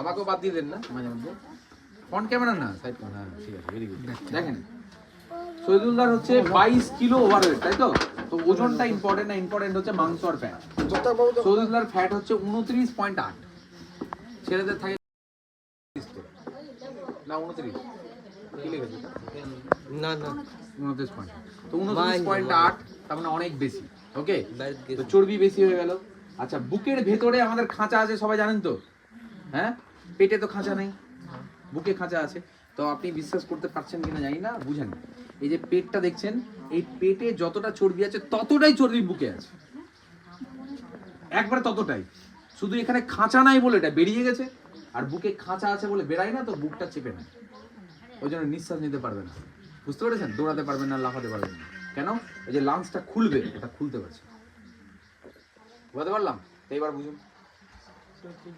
আমাকেও বাদ দিয়ে দেন না মাঝে মধ্যে। ফ্রন্ট ক্যামেরা না, সাইড ক্যামেরা। হ্যাঁ ঠিক আছে, ভেরি গুড। দেখেন শহীদুল্লাহর হচ্ছে 22 কিলো ওভারওয়েট, তাই তো? তো ওজনটা ইম্পর্টেন্ট না, ইম্পর্টেন্ট হচ্ছে মাংস আর ফ্যাট। শহীদুল্লাহর ফ্যাট হচ্ছে 29.8, ছেলেদের থাকে না 29, কি লিখেছে না না 29. তো 29.8 তার মানে অনেক বেশি। ওকে, তো চর্বি বেশি হয়ে গেল। আচ্ছা, বুকের ভেতরে আমাদের খাঁচা আছে, সবাই জানেন তো? হ্যাঁ, পেটে তো খাঁচা নেই, বুকে খাঁচা আছে। তো আপনি বিশ্বাস করতে পারছেন কিনা জানি না, বুঝেন। এই যে পেটটা দেখছেন, এই পেটে যতটা চর্বি আছে ততটাই চর্বি বুকে আছে, একবার ততটাই। শুধু এখানে খাঁচা নাই বলে এটা বেরিয়ে গেছে, আর বুকে খাঁচা আছে বলে বেরায় না, তো বুকটা চেপে নেয়, ওই জন্য নিঃশ্বাস নিতে পারবে না। বুঝতে পেরেছেন? দৌড়াতে পারবেন না, লাফাতে পারবেন না। কেন? এই যে লাংসটা খুলবে, এটা খুলতে পারছে। বুঝতে পারলাম? তো এবার বুঝুন।